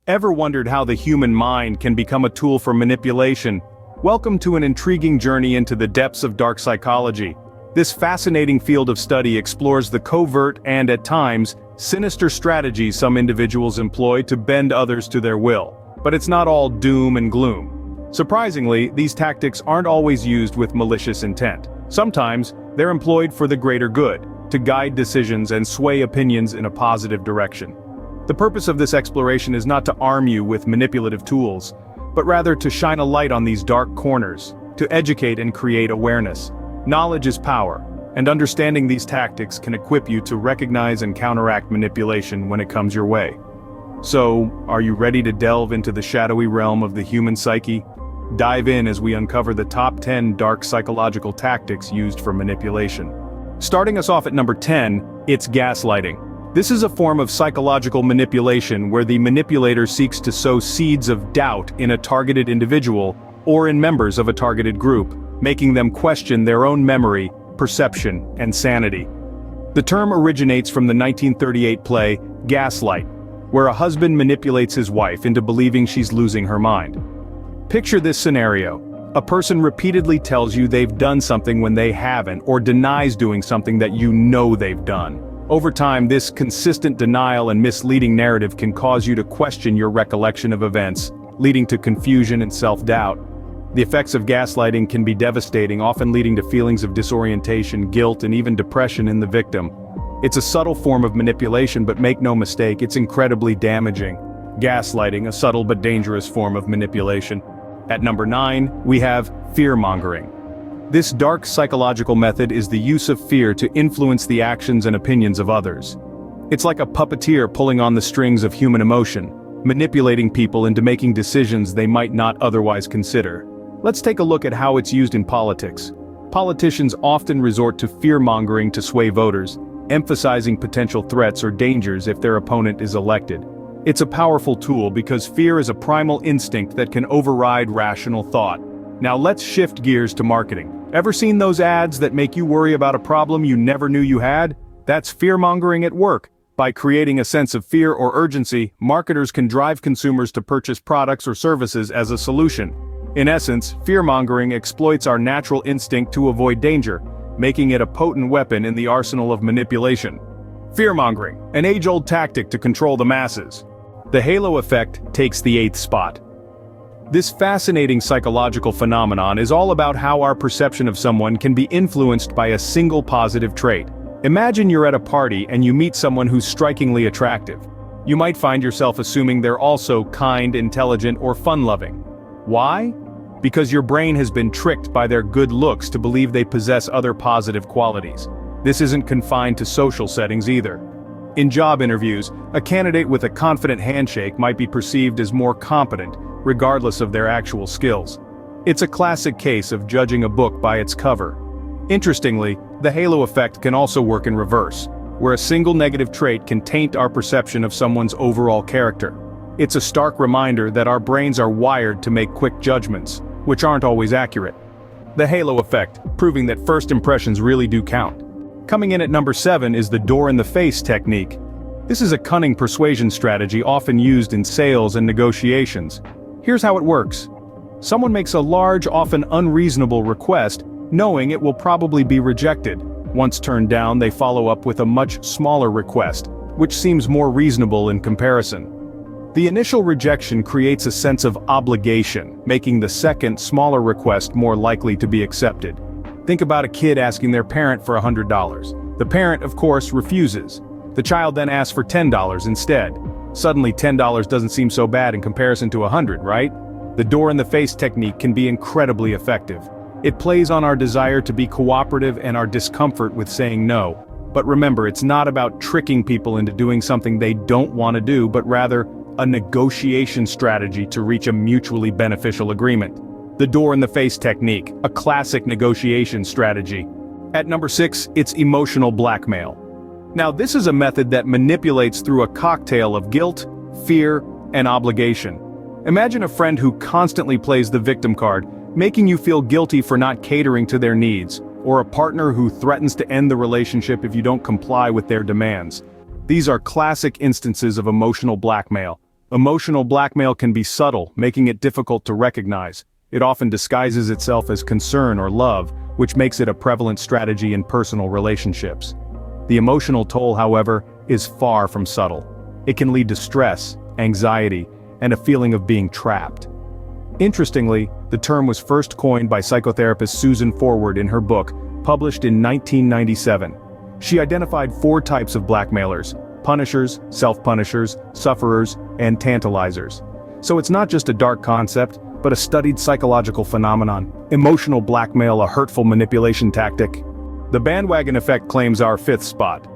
Ever wondered how the human mind can become a tool for manipulation? Welcome to an intriguing journey into the depths of dark psychology. This fascinating field of study explores the covert and, at times, sinister strategies some individuals employ to bend others to their will. But it's not all doom and gloom. Surprisingly, these tactics aren't always used with malicious intent. Sometimes, they're employed for the greater good, to guide decisions and sway opinions in a positive direction. The purpose of this exploration is not to arm you with manipulative tools, but rather to shine a light on these dark corners, to educate and create awareness. Knowledge is power, and understanding these tactics can equip you to recognize and counteract manipulation when it comes your way. So, are you ready to delve into the shadowy realm of the human psyche? Dive in as we uncover the top 10 dark psychological tactics used for manipulation. Starting us off at number 10, it's gaslighting. This is a form of psychological manipulation where the manipulator seeks to sow seeds of doubt in a targeted individual or in members of a targeted group, making them question their own memory, perception, and sanity. The term originates from the 1938 play Gaslight, where a husband manipulates his wife into believing she's losing her mind. Picture this scenario. A person repeatedly tells you they've done something when they haven't, or denies doing something that you know they've done. Over time, this consistent denial and misleading narrative can cause you to question your recollection of events, leading to confusion and self-doubt. The effects of gaslighting can be devastating, often leading to feelings of disorientation, guilt, and even depression in the victim. It's a subtle form of manipulation, but make no mistake, it's incredibly damaging. Gaslighting, a subtle but dangerous form of manipulation. At number 9, we have fear-mongering. This dark psychological method is the use of fear to influence the actions and opinions of others. It's like a puppeteer pulling on the strings of human emotion, manipulating people into making decisions they might not otherwise consider. Let's take a look at how it's used in politics. Politicians often resort to fear-mongering to sway voters, emphasizing potential threats or dangers if their opponent is elected. It's a powerful tool because fear is a primal instinct that can override rational thought. Now let's shift gears to marketing. Ever seen those ads that make you worry about a problem you never knew you had? That's fear-mongering at work. By creating a sense of fear or urgency, marketers can drive consumers to purchase products or services as a solution. In essence, fear-mongering exploits our natural instinct to avoid danger, making it a potent weapon in the arsenal of manipulation. Fear-mongering, an age-old tactic to control the masses. The halo effect takes the 8th spot. This fascinating psychological phenomenon is all about how our perception of someone can be influenced by a single positive trait. Imagine you're at a party and you meet someone who's strikingly attractive. You might find yourself assuming they're also kind, intelligent, or fun-loving. Why? Because your brain has been tricked by their good looks to believe they possess other positive qualities. This isn't confined to social settings either. In job interviews, a candidate with a confident handshake might be perceived as more competent, regardless of their actual skills. It's a classic case of judging a book by its cover. Interestingly, the halo effect can also work in reverse, where a single negative trait can taint our perception of someone's overall character. It's a stark reminder that our brains are wired to make quick judgments, which aren't always accurate. The halo effect, proving that first impressions really do count. Coming in at number 7 is the door-in-the-face technique. This is a cunning persuasion strategy often used in sales and negotiations. Here's how it works. Someone makes a large, often unreasonable request, knowing it will probably be rejected. Once turned down, they follow up with a much smaller request, which seems more reasonable in comparison. The initial rejection creates a sense of obligation, making the second, smaller request more likely to be accepted. Think about a kid asking their parent for $100. The parent, of course, refuses. The child then asks for $10 instead. Suddenly $10 doesn't seem so bad in comparison to $100, right? The door-in-the-face technique can be incredibly effective. It plays on our desire to be cooperative and our discomfort with saying no. But remember, it's not about tricking people into doing something they don't want to do, but rather a negotiation strategy to reach a mutually beneficial agreement. The door-in-the-face technique, a classic negotiation strategy. At number 6, it's emotional blackmail. Now this is a method that manipulates through a cocktail of guilt, fear, and obligation. Imagine a friend who constantly plays the victim card, making you feel guilty for not catering to their needs, or a partner who threatens to end the relationship if you don't comply with their demands. These are classic instances of emotional blackmail, Emotional blackmail can be subtle, making it difficult to recognize. It often disguises itself as concern or love, which makes it a prevalent strategy in personal relationships. The emotional toll, however, is far from subtle. It can lead to stress, anxiety, and a feeling of being trapped. Interestingly, the term was first coined by psychotherapist Susan Forward in her book, published in 1997. She identified 4 types of blackmailers: punishers, self-punishers, sufferers, and tantalizers. So it's not just a dark concept, but a studied psychological phenomenon. Emotional blackmail, a hurtful manipulation tactic. The bandwagon effect claims our 5th spot.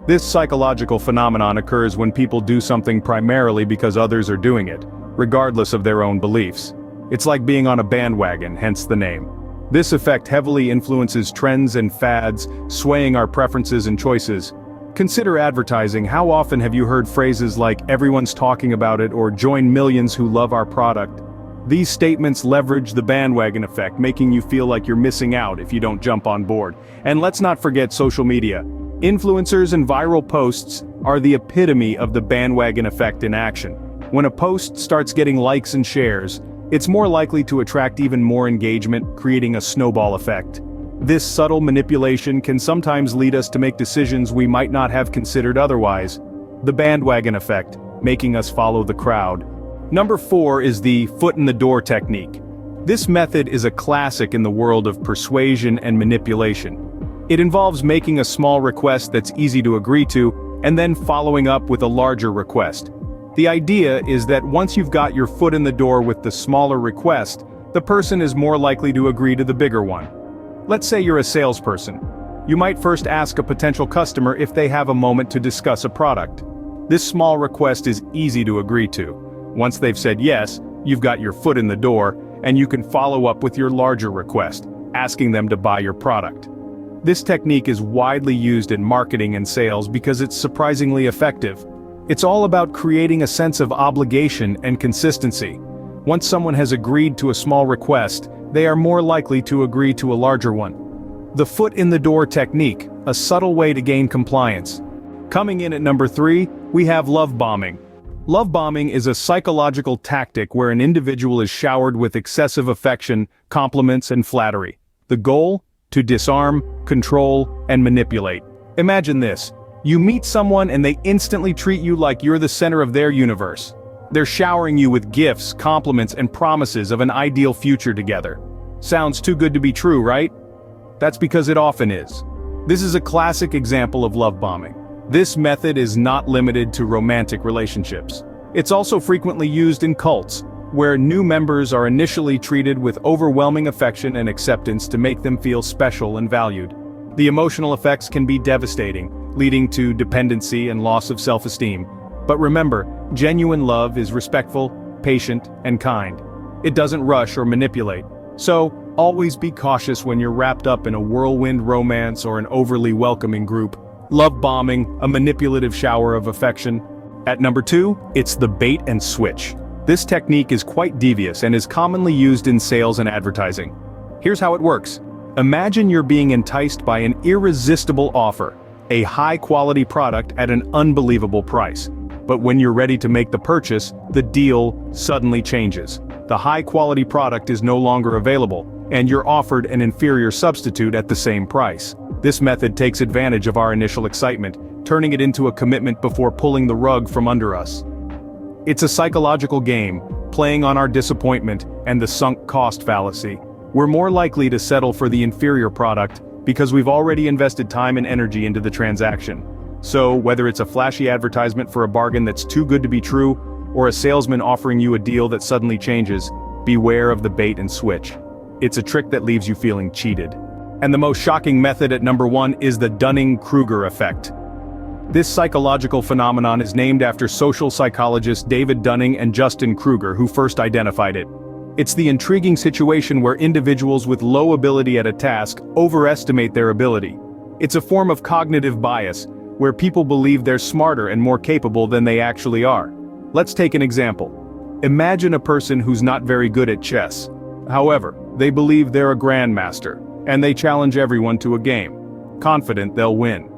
This psychological phenomenon occurs when people do something primarily because others are doing it, regardless of their own beliefs. It's like being on a bandwagon, hence the name. This effect heavily influences trends and fads, swaying our preferences and choices. Consider advertising. How often have you heard phrases like "everyone's talking about it" or "join millions who love our product"? These statements leverage the bandwagon effect, making you feel like you're missing out if you don't jump on board. And let's not forget social media. Influencers and viral posts are the epitome of the bandwagon effect in action. When a post starts getting likes and shares, it's more likely to attract even more engagement, creating a snowball effect. This subtle manipulation can sometimes lead us to make decisions we might not have considered otherwise. The bandwagon effect, making us follow the crowd. Number 4 is the foot-in-the-door technique. This method is a classic in the world of persuasion and manipulation. It involves making a small request that's easy to agree to, and then following up with a larger request. The idea is that once you've got your foot in the door with the smaller request, the person is more likely to agree to the bigger one. Let's say you're a salesperson. You might first ask a potential customer if they have a moment to discuss a product. This small request is easy to agree to. Once they've said yes, you've got your foot in the door, and you can follow up with your larger request, asking them to buy your product. This technique is widely used in marketing and sales because it's surprisingly effective. It's all about creating a sense of obligation and consistency. Once someone has agreed to a small request, they are more likely to agree to a larger one. The foot-in-the-door technique, a subtle way to gain compliance. Coming in at number 3, we have love bombing. Love bombing is a psychological tactic where an individual is showered with excessive affection, compliments, and flattery. The goal? To disarm, control, and manipulate. Imagine this. You meet someone and they instantly treat you like you're the center of their universe. They're showering you with gifts, compliments, and promises of an ideal future together. Sounds too good to be true, right? That's because it often is. This is a classic example of love bombing. This method is not limited to romantic relationships. It's also frequently used in cults, where new members are initially treated with overwhelming affection and acceptance to make them feel special and valued. The emotional effects can be devastating, leading to dependency and loss of self-esteem. But remember, genuine love is respectful, patient, and kind. It doesn't rush or manipulate. So, always be cautious when you're wrapped up in a whirlwind romance or an overly welcoming group. Love bombing, a manipulative shower of affection. At number 2, it's the bait and switch. This technique is quite devious and is commonly used in sales and advertising. Here's how it works. Imagine you're being enticed by an irresistible offer, a high-quality product at an unbelievable price. But when you're ready to make the purchase, the deal suddenly changes. The high-quality product is no longer available, and you're offered an inferior substitute at the same price. This method takes advantage of our initial excitement, turning it into a commitment before pulling the rug from under us. It's a psychological game, playing on our disappointment and the sunk cost fallacy. We're more likely to settle for the inferior product because we've already invested time and energy into the transaction. So, whether it's a flashy advertisement for a bargain that's too good to be true, or a salesman offering you a deal that suddenly changes, beware of the bait and switch. It's a trick that leaves you feeling cheated. And the most shocking method at number 1 is the Dunning-Kruger effect. This psychological phenomenon is named after social psychologists David Dunning and Justin Kruger, who first identified it. It's the intriguing situation where individuals with low ability at a task overestimate their ability. It's a form of cognitive bias, where people believe they're smarter and more capable than they actually are. Let's take an example. Imagine a person who's not very good at chess. However, they believe they're a grandmaster, and they challenge everyone to a game, confident they'll win.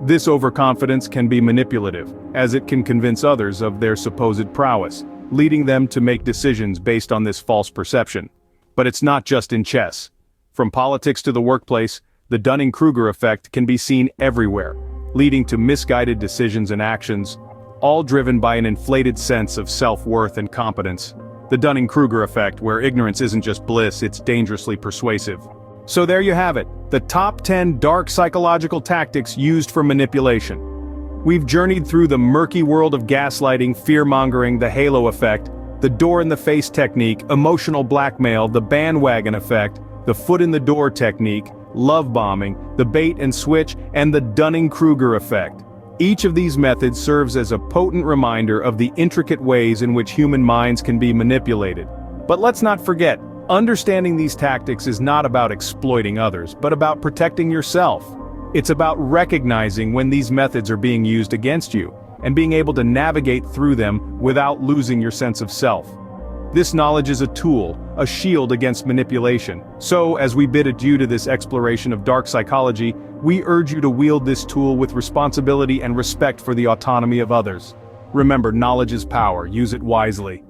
This overconfidence can be manipulative, as it can convince others of their supposed prowess. leading them to make decisions based on this false perception. But it's not just in chess. From politics to the workplace, the Dunning-Kruger effect can be seen everywhere, leading to misguided decisions and actions, all driven by an inflated sense of self-worth and competence. The Dunning-Kruger effect, where ignorance isn't just bliss, it's dangerously persuasive. So there you have it, the top 10 dark psychological tactics used for manipulation. We've journeyed through the murky world of gaslighting, fear-mongering, the halo effect, the door-in-the-face technique, emotional blackmail, the bandwagon effect, the foot-in-the-door technique, love bombing, the bait and switch, and the Dunning-Kruger effect. Each of these methods serves as a potent reminder of the intricate ways in which human minds can be manipulated. But let's not forget, understanding these tactics is not about exploiting others, but about protecting yourself. It's about recognizing when these methods are being used against you, and being able to navigate through them without losing your sense of self. This knowledge is a tool, a shield against manipulation. So, as we bid adieu to this exploration of dark psychology, we urge you to wield this tool with responsibility and respect for the autonomy of others. Remember, knowledge is power, use it wisely.